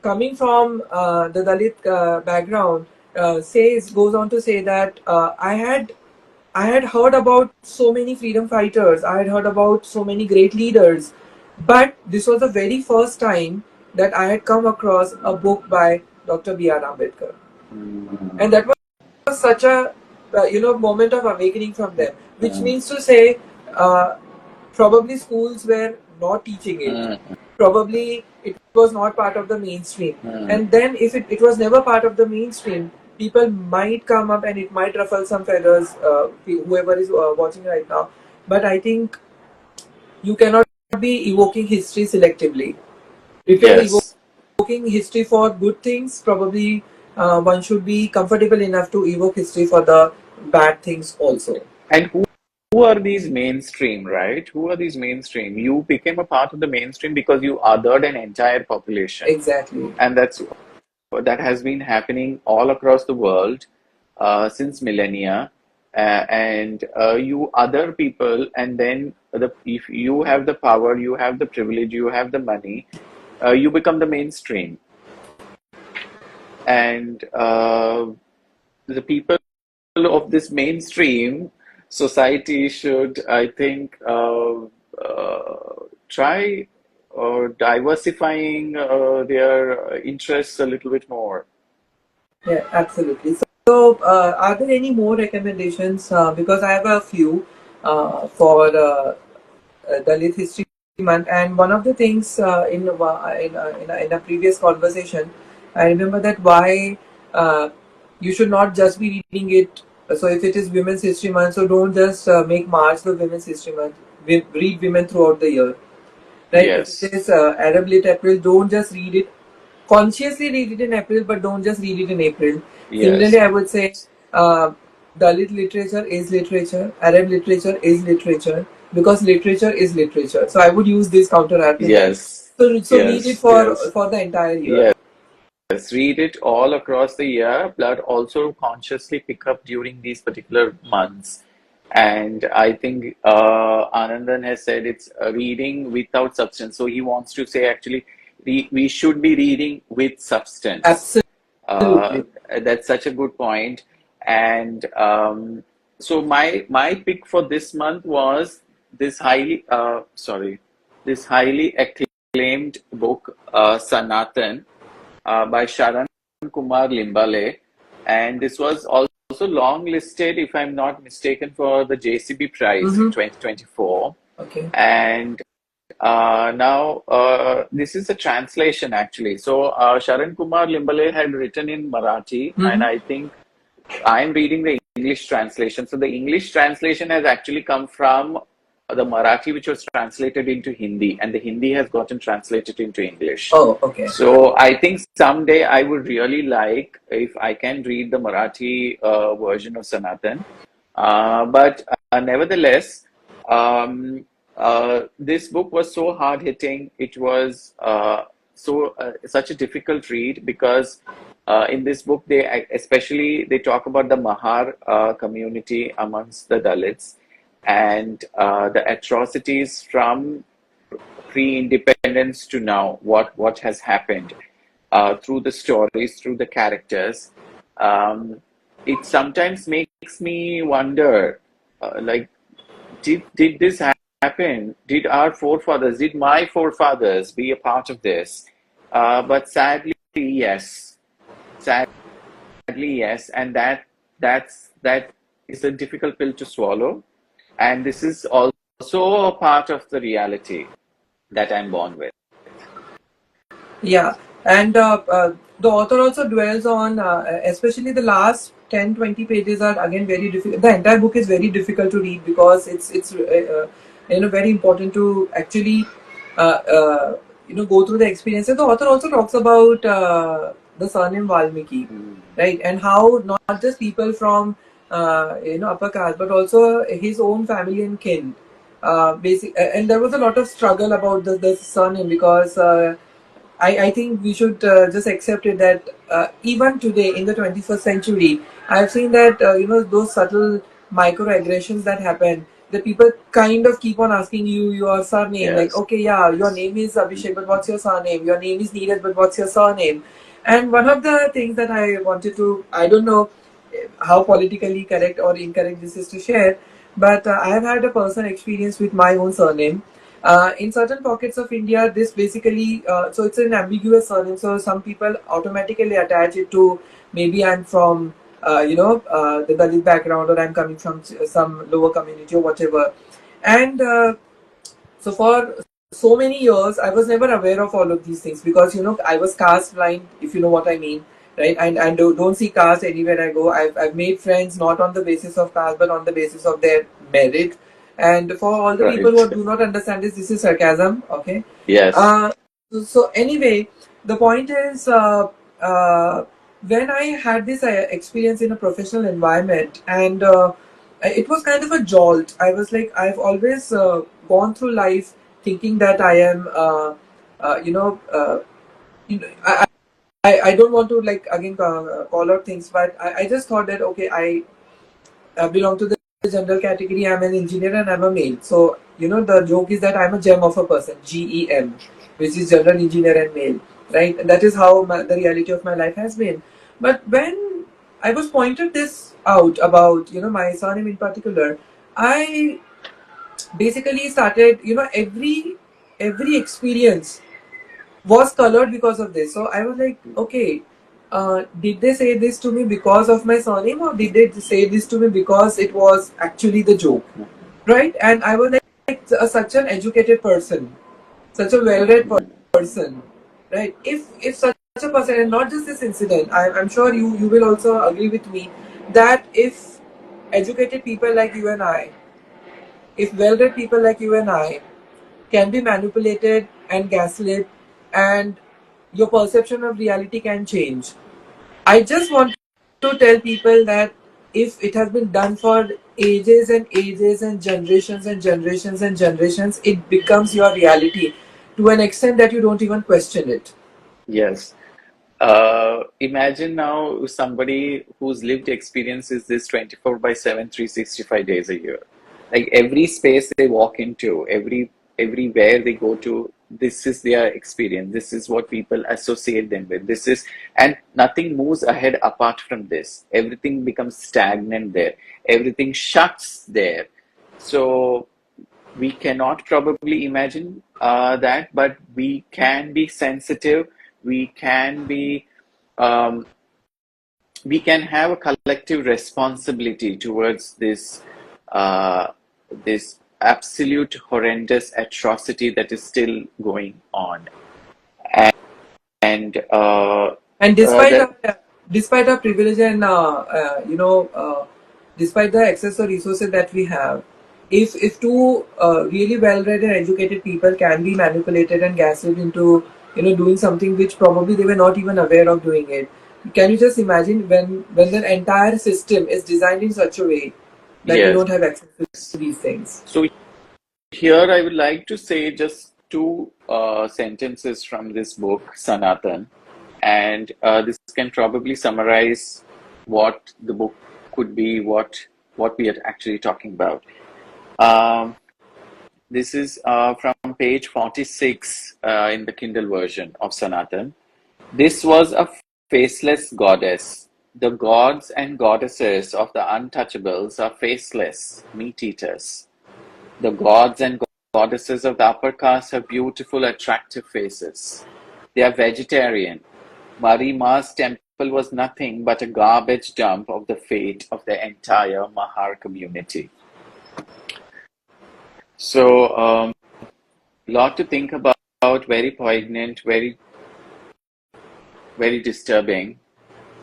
coming from the Dalit background, goes on to say that I had heard about so many freedom fighters, I had heard about so many great leaders, but this was the very first time that I had come across a book by Dr. B.R. Ambedkar, and that was such a moment of awakening from them, which means to say, uh, probably schools were not teaching it, Mm. probably it was not part of the mainstream, Mm. and then if it was never part of the mainstream, people might come up and it might ruffle some feathers, whoever is watching right now. But I think you cannot be evoking history selectively. If you're Yes. evoking history for good things, probably one should be comfortable enough to evoke history for the bad things also. And who are these mainstream, right? Who are these mainstream? You became a part of the mainstream because you othered an entire population. Exactly. And that has been happening all across the world since millennia. And you other people, and then if you have the power, you have the privilege, you have the money, you become the mainstream. And the people of this mainstream society should, I think, try diversifying their interests a little bit more. Yeah, absolutely. So, are there any more recommendations? Because I have a few for Dalit History Month, and one of the things in a previous conversation, I remember that why you should not just be reading it. So, if it is Women's History Month, so don't just make March the Women's History Month. Read women throughout the year, right? If it Yes. is Arab Lit April, don't just read it. Consciously read it in April, but don't just read it in April. Similarly, Yes. I would say Dalit literature is literature, Arab literature is literature, because literature is literature. So I would use this counter argument. Yes. So read it Yes. Yes. for the entire year. Yes. read it all across the year, but also consciously pick up during these particular months. And I think Anandan has said it's reading without substance. So he wants to say actually we should be reading with substance. Absolutely. That's such a good point. And so my pick for this month was this this highly acclaimed book, Sanatan, by Sharan Kumar Limbale, and this was also long listed, if I'm not mistaken, for the JCB Prize in Mm-hmm. 2024. Okay. And now this is a translation actually. So Sharan Kumar Limbale had written in Marathi, and Mm-hmm. I think I'm reading the English translation. So the English translation has actually come from the Marathi, which was translated into Hindi, and the Hindi has gotten translated into English. Oh, okay. So I think someday I would really like if I can read the Marathi version of Sanatan. But nevertheless, this book was so hard hitting. It was such a difficult read because in this book they talk about the Mahar community amongst the Dalits and the atrocities from pre-independence to now, what has happened through the stories, through the characters. It sometimes makes me wonder, like, did this happen? Did our forefathers, did my forefathers be a part of this? But sadly, yes. Sadly, yes. And that is a difficult pill to swallow. And this is also a part of the reality that I'm born with. Yeah, and the author also dwells on, especially the last 10-20 pages are again very difficult. The entire book is very difficult to read because it's very important to actually go through the experience. And the author also talks about the surname Valmiki, right, and how not just people from upper caste but also his own family and kin. And there was a lot of struggle about the surname because. I think we should just accept it that even today in the 21st century, I've seen that those subtle microaggressions that happen. The people kind of keep on asking you your surname, like, Yes, okay, yeah, your name is Abhishek, but what's your surname? Your name is Neeraj, but what's your surname? And one of the things that I wanted to, I don't know how politically correct or incorrect this is to share, but I have had a personal experience with my own surname. In certain pockets of India, this basically, so it's an ambiguous surname. So some people automatically attach it to maybe I'm from, the Dalit background or I'm coming from some lower community or whatever. And so for so many years, I was never aware of all of these things because I was caste blind, if you know what I mean, right? And don't see caste anywhere I go. I've made friends not on the basis of caste but on the basis of their merit. And for all the people right. who do not understand this is sarcasm, okay? Yes, So anyway, the point is, when I had this experience in a professional environment, and it was kind of a jolt. I was like, I've always gone through life thinking that I am, uh, you know, uh, you know, I don't want to like again call out things, but I just thought that okay, I belong to the general category. I'm an engineer and I'm a male. So, the joke is that I'm a gem of a person, GEM, which is general engineer and male, right? And that is how the reality of my life has been. But when I was pointed this out about, my surname in particular, I basically started, every experience was colored because of this. So I was like, okay, did they say this to me because of my surname, or did they say this to me because it was actually the joke, right? And I was like such an educated person, such a well-read person, right? If such a person, and not just this incident, I'm sure you will also agree with me that if educated people like you and I, if well-read people like you and I can be manipulated and gaslit, and your perception of reality can change. I just want to tell people that if it has been done for ages and ages and generations and generations and generations, it becomes your reality to an extent that you don't even question it. yes. Imagine now somebody whose lived experience is this 24 by 7, 365 days a year. Like every space they walk into, everywhere they go to, this is their experience. This is what people associate them with. This is, and nothing moves ahead apart from this. Everything becomes stagnant there. Everything shuts there. So we cannot probably imagine that, but we can be sensitive. We can be, um, we can have a collective responsibility towards uh, this absolute horrendous atrocity that is still going on. And And despite that, despite our privilege and despite the access or resources that we have, if two really well-read and educated people can be manipulated and gaslit into doing something which probably they were not even aware of doing it, can you just imagine when the entire system is designed in such a way that we yes. don't have access to these things? So here I would like to say just two sentences from this book, Sanatan, and this can probably summarize what the book could be, what we are actually talking about. Um, this is from page 46 in the Kindle version of Sanatan. This was a faceless goddess. The gods and goddesses of the untouchables are faceless, meat eaters. The gods and goddesses of the upper caste have beautiful, attractive faces. They are vegetarian. Mari Ma's temple was nothing but a garbage dump of the fate of the entire Mahar community. So, lot to think about, very poignant, very disturbing,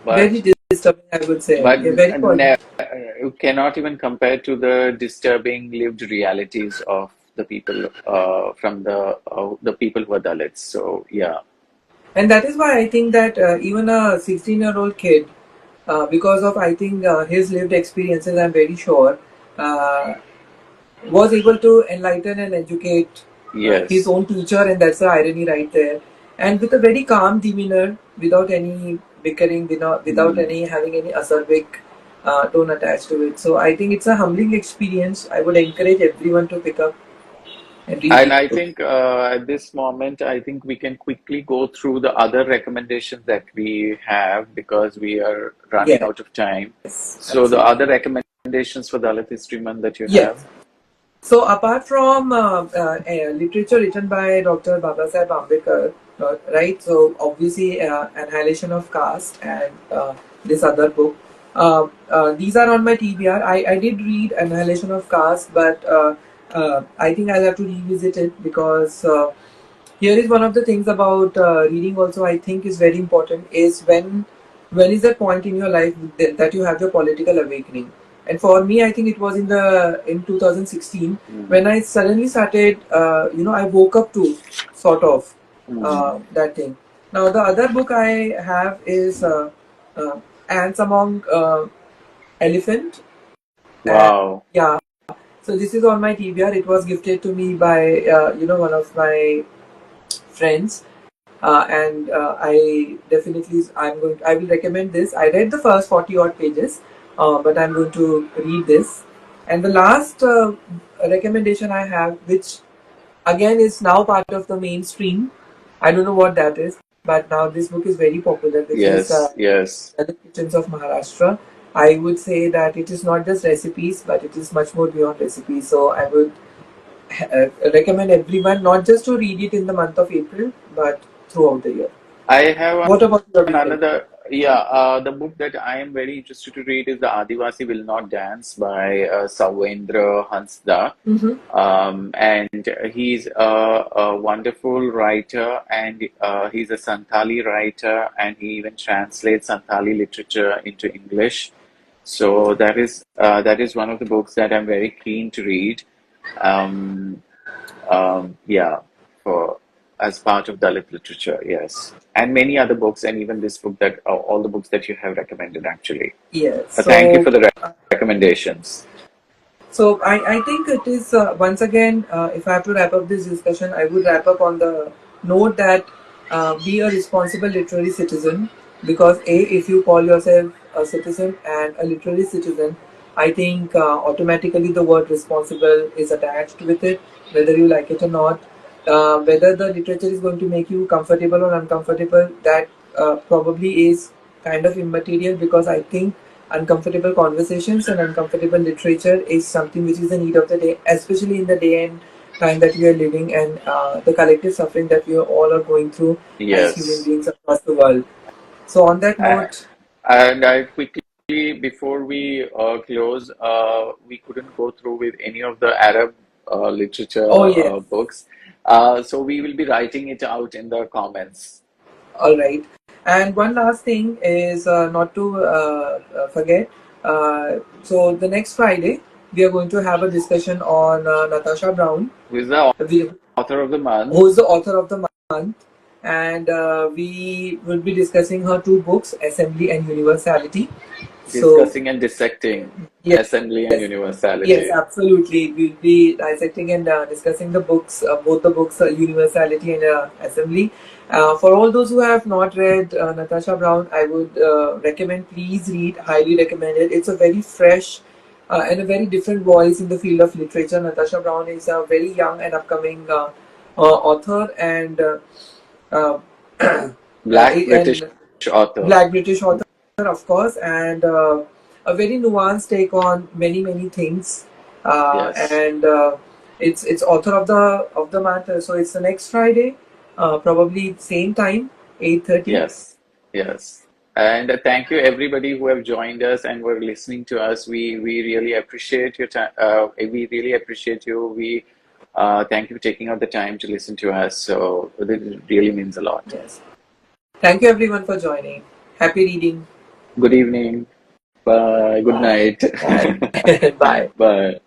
Very but disturbing, I would say. but Yeah, very poignant. you cannot even compare to the disturbing lived realities of the people from the people who are Dalits. So yeah, And that is why I think that even a 16-year-old kid, because of I think his lived experiences, I'm very sure, uh, was able to enlighten and educate his yes. own teacher, and that's the irony right there. And with a very calm demeanor, without any bickering, without Hmm. any having any acerbic tone attached to it. So I think it's a humbling experience. I would encourage everyone to pick up and read And this I book. think at this moment, I think we can quickly go through the other recommendations that we have because we are running Yes, out of time. So the other absolutely. recommendations for Dalit History Month that you Yes. have? So apart from literature written by Dr. Babasaheb Ambedkar, right? So obviously Annihilation of Caste and this other book. These are on my TBR. I did read Annihilation of Caste, but I think I'll have to revisit it because here is one of the things about reading also I think is very important is when is that point in your life that you have your political awakening. And for me I think it was in 2016 Hmm. when I suddenly started I woke up to sort of Hmm. that thing. Now the other book I have is Ants Among Elephant. And Wow. yeah, so this is on my TBR. It was gifted to me by one of my friends, and I will recommend this. I read the first 40 odd pages, but I'm going to read this. And the last recommendation I have, which again is now part of the mainstream, I don't know what that is, but now this book is very popular, which is Yes, yes. The Kitchens of Maharashtra. I would say that it is not just recipes, but it is much more beyond recipes. So I would recommend everyone not just to read it in the month of April, but throughout the year. I have What about your reading? another, yeah, the book that I am very interested to read is The Adivasi Will Not Dance by Sawendra Hansda. Mm-hmm. And he's a wonderful writer, and he's a Santali writer, and he even translates Santali literature into English. So that is one of the books that I'm very keen to read. Um, yeah, for as part of Dalit literature, yes, and many other books, and even this book that all the books that you have recommended actually. Yes. Thank you So, for the recommendations. I think it is once again, if I have to wrap up this discussion, I would wrap up on the note that be a responsible literary citizen, because if you call yourself a citizen and a literary citizen, I think automatically the word responsible is attached with it, whether you like it or not. Whether the literature is going to make you comfortable or uncomfortable, that probably is kind of immaterial, because I think uncomfortable conversations and uncomfortable literature is something which is the need of the day, especially in the day and time that we are living, and the collective suffering that we all are going through as human Yes. beings across the world. So, on that Uh, note, and I quickly, before we close, we couldn't go through with any of the Arab literature oh yes, books. So we will be writing it out in the comments. all right. And one last thing is not to forget. So the next Friday we are going to have a discussion on Natasha Brown, Who is the we, author of the month? who is the author of the month, and we will be discussing her two books, Assembly and Universality. So Discussing and dissecting yes, assembly and yes, universality. absolutely. We'll be dissecting and discussing the books, both the books, Universality and Assembly. For all those who have not read Natasha Brown, I would recommend, please read, highly recommend it. It's a very fresh and a very different voice in the field of literature. Natasha Brown is a very young and upcoming author, and uh, Black British and author. Black British author, of course, and a very nuanced take on many things. Yes. And it's author of the matter. So it's the next Friday, probably same time, 8:30. Yes. Yes. And thank you everybody who have joined us and were listening to us. We really appreciate your time. We really appreciate you. We thank you for taking out the time to listen to us. So it really means a lot. Yes. Thank you everyone for joining. Happy reading. Good evening. Bye. Good night. Bye. Bye. Bye.